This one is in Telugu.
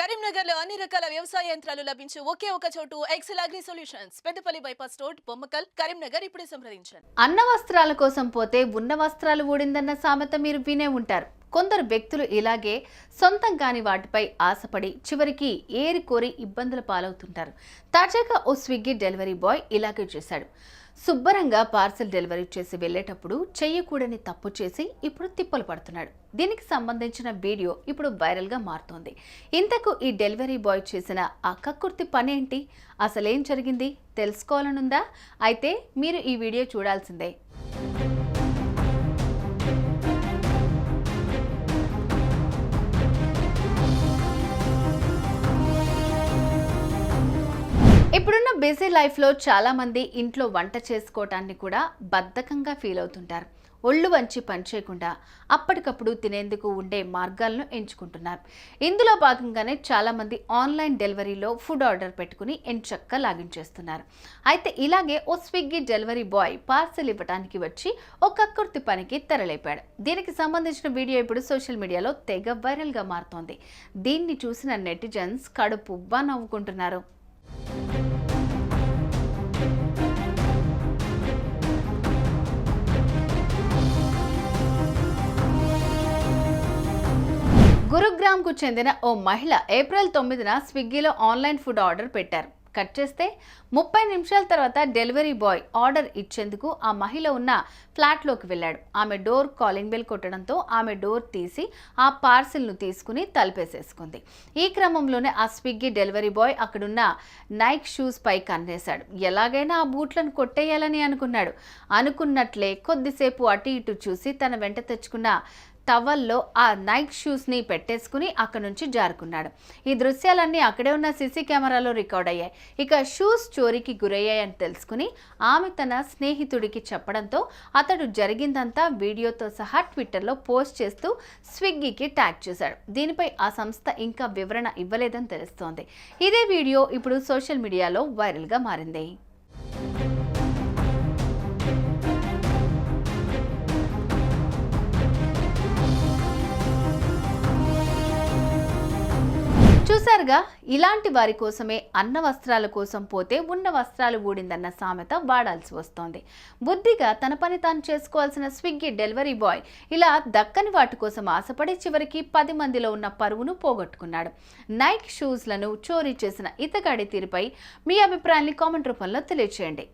కరీంనగర్ లో అన్ని రకాల వ్యవసాయ యంత్రాలు లభించే ఒకే ఒక చోటు Excel agri solutions, Peddapalli bypass road, Bommakal, Karimnagar. ఇప్పుడే సంప్రదించండి. అన్న వస్త్రాల కోసం పోతే ఉన్న వస్త్రాలు ఊడిందన్న సామెత మీరు వినే ఉంటారు. కొందరు వ్యక్తులు ఇలాగే సొంతం కాని వాటిపై ఆశపడి చివరికి ఏరి కోరి ఇబ్బందుల పాలవుతుంటారు. తాజాగా ఓ స్విగ్గీ డెలివరీ బాయ్ ఇలాగే చేశాడు. శుభ్రంగా పార్సెల్ డెలివరీ చేసి వెళ్లేటప్పుడు చెయ్యకూడని తప్పు చేసి ఇప్పుడు తిప్పలు పడుతున్నాడు. దీనికి సంబంధించిన వీడియో ఇప్పుడు వైరల్గా మారుతోంది. ఇంతకు ఈ డెలివరీ బాయ్ చేసిన ఆ కక్కుర్తి పనేంటి, అసలేం జరిగింది తెలుసుకోవాలనుందా? అయితే మీరు ఈ వీడియో చూడాల్సిందే. ఇప్పుడున్న బిజీ లైఫ్లో చాలామంది ఇంట్లో వంట చేసుకోవటాన్ని కూడా బద్ధకంగా ఫీల్ అవుతుంటారు. ఒళ్ళు వంచి పనిచేయకుండా అప్పటికప్పుడు తినేందుకు ఉండే మార్గాలను ఎంచుకుంటున్నారు. ఇందులో భాగంగానే చాలామంది ఆన్లైన్ డెలివరీలో ఫుడ్ ఆర్డర్ పెట్టుకుని ఎంచక్కా లాగించేస్తున్నారు. అయితే ఇలాగే ఓ స్విగ్గీ డెలివరీ బాయ్ పార్సెల్ ఇవ్వడానికి వచ్చి ఓ కక్కుర్తి పనికి తెరలేపాడు. దీనికి సంబంధించిన వీడియో ఇప్పుడు సోషల్ మీడియాలో తెగ వైరల్గా మారుతోంది. దీన్ని చూసిన నెటిజన్స్ కడుపుబ్బా నవ్వుకుంటున్నారు. గురుగ్రామ్కు చెందిన ఓ మహిళ ఏప్రిల్ 9న స్విగ్గీలో ఆన్లైన్ ఫుడ్ ఆర్డర్ పెట్టారు. కట్ చేస్తే 30 నిమిషాల తర్వాత డెలివరీ బాయ్ ఆర్డర్ ఇచ్చేందుకు ఆ మహిళ ఉన్న ఫ్లాట్లోకి వెళ్ళాడు. ఆమె డోర్ కాలింగ్ బెల్ కొట్టడంతో ఆమె డోర్ తీసి ఆ పార్సిల్ను తీసుకుని తలుపేసేసుకుంది. ఈ క్రమంలోనే ఆ స్విగ్గీ డెలివరీ బాయ్ అక్కడున్న నైక్ షూస్ పై కన్నేశాడు. ఎలాగైనా ఆ బూట్లను కొట్టేయాలని అనుకున్నట్లే కొద్దిసేపు అటు ఇటు చూసి తన వెంట తెచ్చుకున్న టవల్లో ఆ నైక్ షూస్ని పెట్టేసుకుని అక్కడి నుంచి జారుకున్నాడు. ఈ దృశ్యాలన్నీ అక్కడే ఉన్న సీసీ కెమెరాలో రికార్డ్ అయ్యాయి. ఇక షూస్ చోరీకి గురయ్యాయని తెలుసుకుని ఆమె తన స్నేహితుడికి చెప్పడంతో అతడు జరిగిందంతా వీడియోతో సహా ట్విట్టర్లో పోస్ట్ చేస్తూ స్విగ్గీకి ట్యాగ్ చేశాడు. దీనిపై ఆ సంస్థ ఇంకా వివరణ ఇవ్వలేదని తెలుస్తోంది. ఇదే వీడియో ఇప్పుడు సోషల్ మీడియాలో వైరల్గా మారింది. చూసారుగా, ఇలాంటి వారి కోసమే అన్న వస్త్రాల కోసం పోతే ఉన్న వస్త్రాలు ఊడిందన్న సామెత వాడాల్సి వస్తోంది. బుద్ధిగా తన పని తాను చేసుకోవాల్సిన స్విగ్గీ డెలివరీ బాయ్ ఇలా దక్కని వాటి కోసం ఆశపడి చివరికి 10 మందిలో ఉన్న పరువును పోగొట్టుకున్నాడు. నైక్ షూస్లను చోరీ చేసిన ఇతగాడి తీరుపై మీ అభిప్రాయాన్ని కామెంట్ రూపంలో తెలియజేయండి.